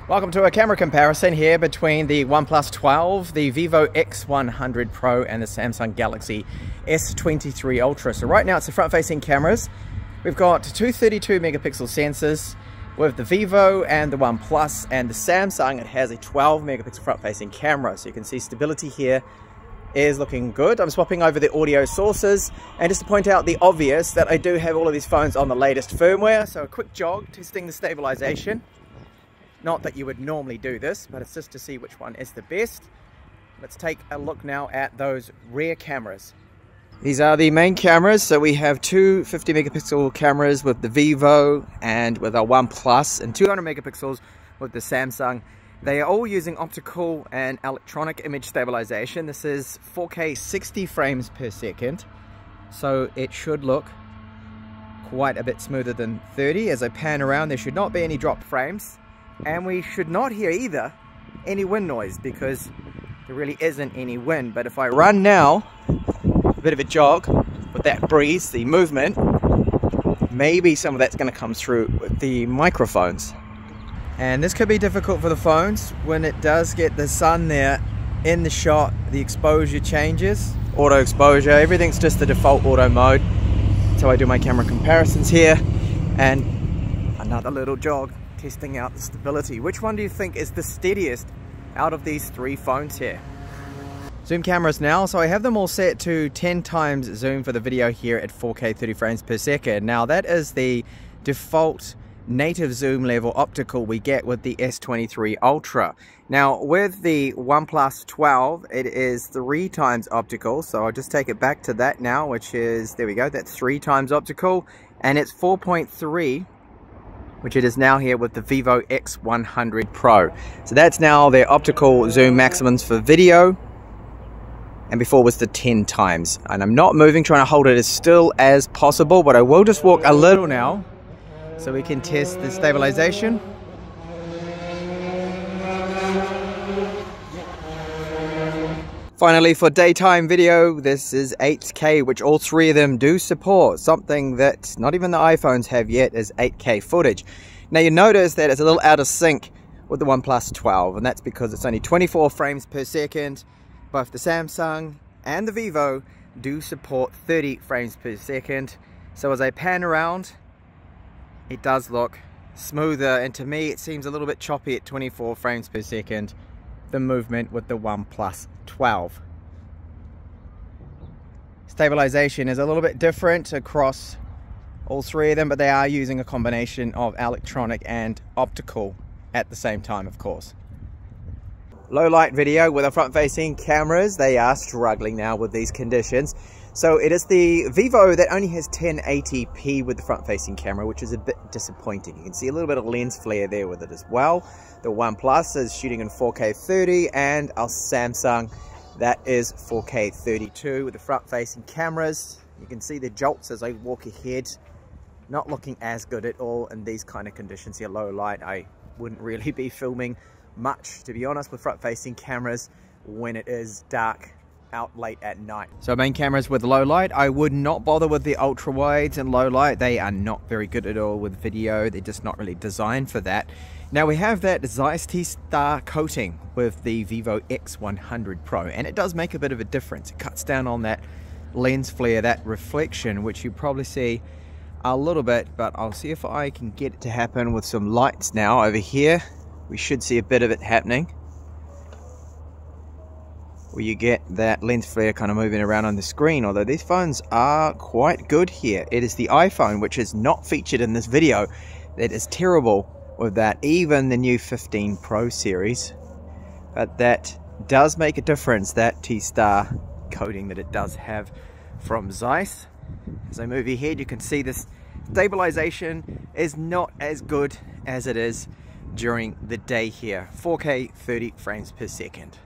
Welcome to a camera comparison here between the OnePlus 12, the Vivo X100 Pro and the Samsung Galaxy S23 Ultra. So right now it's the front-facing cameras. We've got two 32 megapixel sensors with the Vivo and the OnePlus, and the Samsung, it has a 12 megapixel front-facing camera. So you can see stability here is looking good. I'm swapping over the audio sources, and just to point out the obvious that I do have all of these phones on the latest firmware. So a quick jog testing the stabilization. Not that you would normally do this, but it's just to see which one is the best. Let's take a look now at those rear cameras. These are the main cameras. So we have two 50 megapixel cameras with the Vivo and with our OnePlus, and 200 megapixels with the Samsung. They are all using optical and electronic image stabilization. This is 4K 60 frames per second. So it should look quite a bit smoother than 30. As I pan around, there should not be any dropped frames. And we should not hear either any wind noise, because there really isn't any wind. But if I run now, a bit of a jog with that breeze, the movement, maybe some of that's going to come through with the microphones. And this could be difficult for the phones when it does get the sun there in the shot. The exposure changes, auto exposure, everything's just the default auto mode. So I do my camera comparisons here, and another little jog testing out the stability. Which one do you think is the steadiest out of these three phones here? Zoom cameras now. So I have them all set to 10 times zoom for the video here at 4K 30 frames per second. Now that is the default native zoom level optical we get with the S23 Ultra. Now with the OnePlus 12, it is 3 times optical. So I'll just take it back to that now, which is, there we go, that's 3 times optical, and it's 4.3, which it is now here with the Vivo X100 Pro. So that's now their optical zoom maximums for video, and before was the 10 times. And I'm not moving, trying to hold it as still as possible, but I will just walk a little now so we can test the stabilization. Finally, for daytime video, this is 8K, which all three of them do support. Something that not even the iPhones have yet is 8K footage. Now you notice that it's a little out of sync with the OnePlus 12, and that's because it's only 24 frames per second. Both the Samsung and the Vivo do support 30 frames per second. So as I pan around, it does look smoother, and to me it seems a little bit choppy at 24 frames per second, the movement with the OnePlus 12. Stabilization is a little bit different across all three of them, but they are using a combination of electronic and optical at the same time, of course. Low light video with our front-facing cameras, they are struggling now with these conditions. So it is the Vivo that only has 1080p with the front-facing camera, which is a bit disappointing. You can see a little bit of lens flare there with it as well. The OnePlus is shooting in 4K 30, and our Samsung, that is 4K 32 with the front-facing cameras. You can see the jolts as I walk ahead. Not looking as good at all in these kind of conditions here. Low light, I wouldn't really be filming much, to be honest, with front-facing cameras when it is dark out late at night. So main cameras with low light, I would not bother with the ultra wides and low light. They are not very good at all with video. They're just not really designed for that. Now we have that Zeiss T-Star coating with the Vivo X100 Pro, and it does make a bit of a difference. It cuts down on that lens flare, that reflection, which you probably see a little bit, but I'll see if I can get it to happen with some lights now over here. We should see a bit of it happening, where you get that lens flare kind of moving around on the screen, although these phones are quite good here. It is the iPhone, which is not featured in this video, that is terrible with that, even the new 15 Pro series. But that does make a difference, that T-Star coating that it does have from Zeiss. As I move ahead, you can see this stabilization is not as good as it is during the day here. 4K 30 frames per second.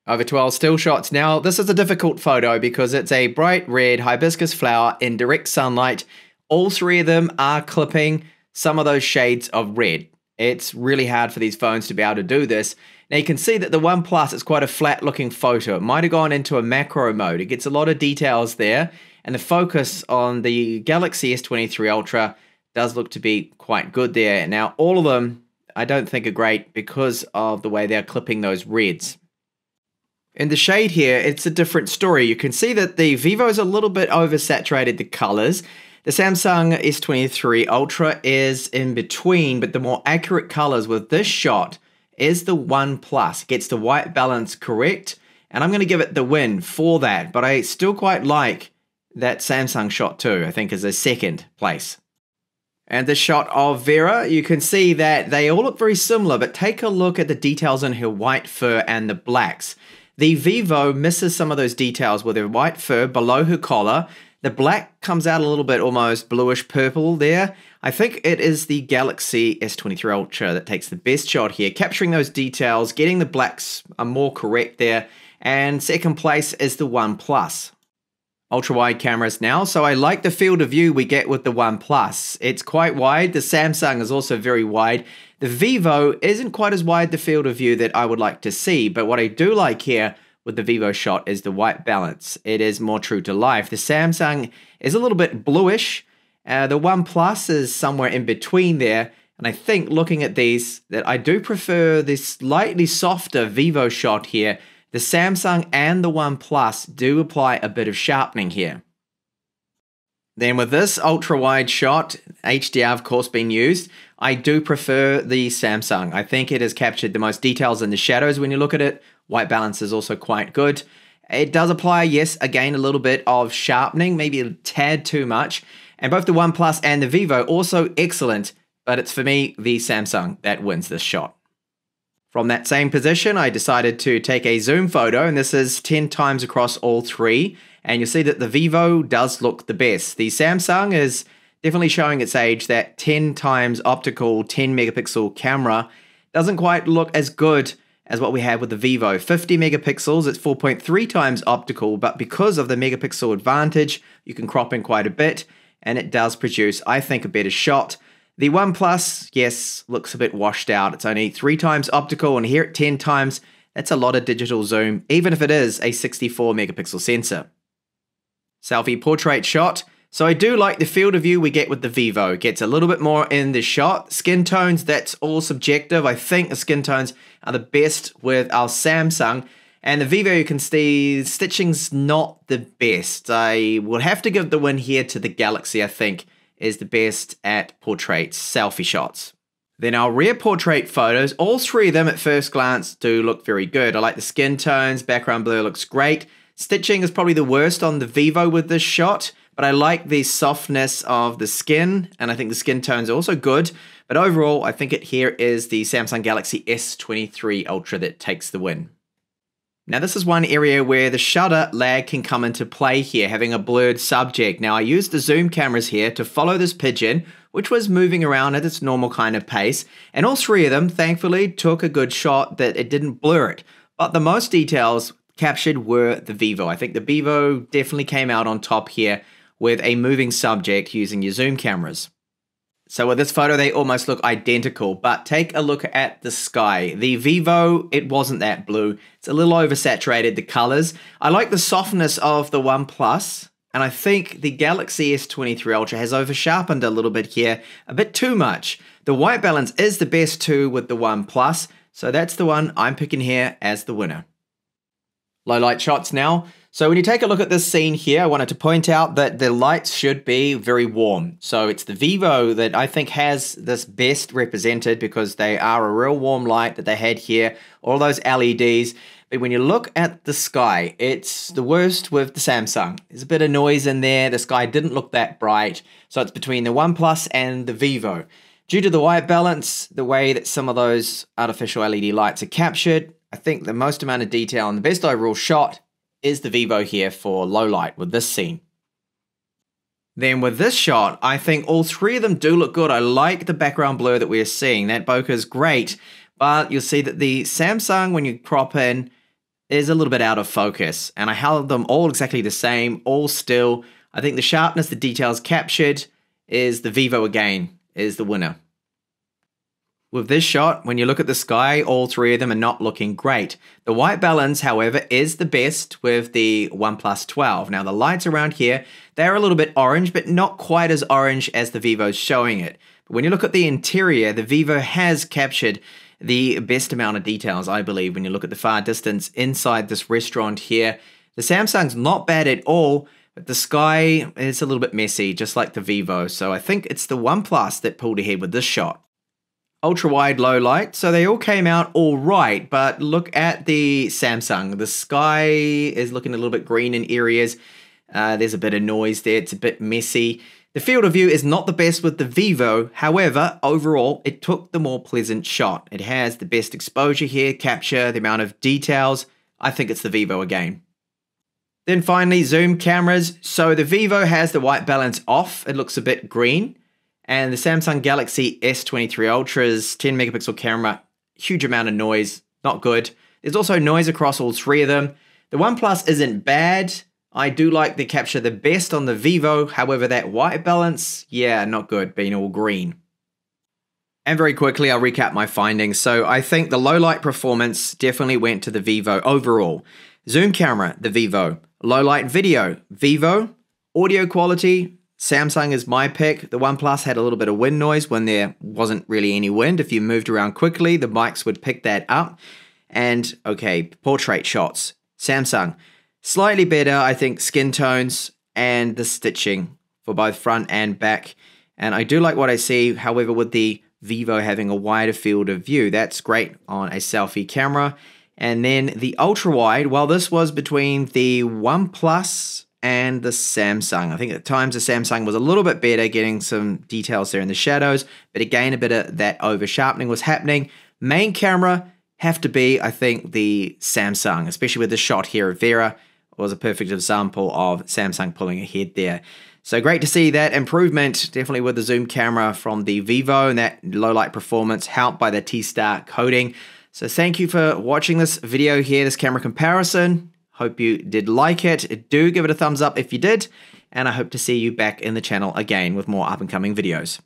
Over 12 still shots now. This is a difficult photo because it's a bright red hibiscus flower in direct sunlight. All three of them are clipping some of those shades of red. It's really hard for these phones to be able to do this. Now you can see that the OnePlus is quite a flat looking photo. It might have gone into a macro mode. It gets a lot of details there, and the focus on the Galaxy S23 Ultra does look to be quite good there. Now, all of them I don't think are great because of the way they're clipping those reds. In the shade here, it's a different story. You can see that the Vivo is a little bit oversaturated, the colors. The Samsung S23 Ultra is in between, but the more accurate colors with this shot is the OnePlus. It gets the white balance correct, and I'm going to give it the win for that, but I still quite like that Samsung shot too. I think is a second place. And the shot of Vera, you can see that they all look very similar, but take a look at the details in her white fur and the blacks. The Vivo misses some of those details with her white fur below her collar. The black comes out a little bit almost bluish purple there. I think it is the Galaxy S23 Ultra that takes the best shot here, capturing those details, getting the blacks are more correct there. And second place is the OnePlus. Ultra-wide cameras now, so I like the field of view we get with the OnePlus. It's quite wide. The Samsung is also very wide. The Vivo isn't quite as wide the field of view that I would like to see, but what I do like here with the Vivo shot is the white balance. It is more true to life. The Samsung is a little bit bluish. The OnePlus is somewhere in between there, and I think looking at these that I do prefer this slightly softer Vivo shot here. The Samsung and the OnePlus do apply a bit of sharpening here. Then with this ultra-wide shot, HDR of course being used, I do prefer the Samsung. I think it has captured the most details in the shadows when you look at it. White balance is also quite good. It does apply, yes, again, a little bit of sharpening, maybe a tad too much. And both the OnePlus and the Vivo also excellent, but it's for me the Samsung that wins this shot. From that same position, I decided to take a zoom photo, and this is 10 times across all three. And you'll see that the Vivo does look the best. The Samsung is definitely showing its age. That 10 times optical 10 megapixel camera doesn't quite look as good as what we have with the Vivo. 50 megapixels, it's 4.3 times optical, but because of the megapixel advantage, you can crop in quite a bit, and it does produce, I think, a better shot. The OnePlus, yes, looks a bit washed out. It's only 3 times optical, and here at 10 times, that's a lot of digital zoom, even if it is a 64 megapixel sensor. Selfie portrait shot. So I do like the field of view we get with the Vivo. It gets a little bit more in the shot. Skin tones, that's all subjective. I think the skin tones are the best with our Samsung. And the Vivo, you can see, stitching's not the best. I will have to give the win here to the Galaxy, I think, is the best at portraits, selfie shots. Then our rear portrait photos, all three of them at first glance do look very good. I like the skin tones, background blur looks great. Stitching is probably the worst on the Vivo with this shot, but I like the softness of the skin, and I think the skin tones are also good. But overall, I think it here is the Samsung Galaxy S23 Ultra that takes the win. Now this is one area where the shutter lag can come into play here, having a blurred subject. Now I used the zoom cameras here to follow this pigeon, which was moving around at its normal kind of pace, and all three of them thankfully took a good shot that it didn't blur it. But the most details captured were the Vivo. I think the Vivo definitely came out on top here with a moving subject using your zoom cameras. So with this photo, they almost look identical, but take a look at the sky. The Vivo, it wasn't that blue. It's a little oversaturated, the colors. I like the softness of the OnePlus, and I think the Galaxy S23 Ultra has over-sharpened a little bit here, a bit too much. The white balance is the best too with the OnePlus, so that's the one I'm picking here as the winner. Low light shots now. So when you take a look at this scene here, I wanted to point out that the lights should be very warm. So it's the Vivo that I think has this best represented because they are a real warm light that they had here, all those LEDs. But when you look at the sky, it's the worst with the Samsung. There's a bit of noise in there. The sky didn't look that bright. So it's between the OnePlus and the Vivo. Due to the white balance, the way that some of those artificial LED lights are captured, I think the most amount of detail and the best overall shot is the Vivo here for low light with this scene. Then with this shot, I think all three of them do look good. I like the background blur that we're seeing. That bokeh is great, but you'll see that the Samsung, when you crop in, is a little bit out of focus. And I held them all exactly the same, all still. I think the sharpness, the details captured, is the Vivo again, is the winner. with this shot, when you look at the sky, all three of them are not looking great. The white balance, however, is the best with the OnePlus 12. Now, the lights around here, they're a little bit orange, but not quite as orange as the Vivo's showing it. But when you look at the interior, the Vivo has captured the best amount of details, I believe, when you look at the far distance inside this restaurant here. The Samsung's not bad at all, but the sky is a little bit messy, just like the Vivo. So I think it's the OnePlus that pulled ahead with this shot. Ultra-wide low light, so they all came out all right, but look at the Samsung. The sky is looking a little bit green in areas. There's a bit of noise there, it's a bit messy. The field of view is not the best with the Vivo, however, overall, it took the more pleasant shot. It has the best exposure here, capture, the amount of details. I think it's the Vivo again. Then finally, zoom cameras. So the Vivo has the white balance off, it looks a bit green. And the Samsung Galaxy S23 Ultra's 10 megapixel camera, huge amount of noise, not good. There's also noise across all three of them. The OnePlus isn't bad. I do like the capture the best on the Vivo. However, that white balance, yeah, not good, being all green. And very quickly, I'll recap my findings. So I think the low light performance definitely went to the Vivo overall. Zoom camera, the Vivo. Low light video, Vivo. Audio quality, Samsung is my pick. The OnePlus had a little bit of wind noise when there wasn't really any wind. If you moved around quickly, the mics would pick that up. And okay, portrait shots, Samsung. Slightly better, I think, skin tones and the stitching for both front and back. And I do like what I see, however, with the Vivo having a wider field of view. That's great on a selfie camera. And then the ultra-wide, well, this was between the OnePlus and the Samsung. I think at times the Samsung was a little bit better, getting some details there in the shadows. But again, a bit of that over-sharpening was happening. Main camera have to be, I think, the Samsung, especially with the shot here of Vera. Was a perfect example of Samsung pulling ahead there. So great to see that improvement, definitely with the zoom camera from the Vivo, and that low light performance helped by the T-Star coating. So thank you for watching this video here, this camera comparison. Hope you did like it. Do give it a thumbs up if you did, and I hope to see you back in the channel again with more up and coming videos.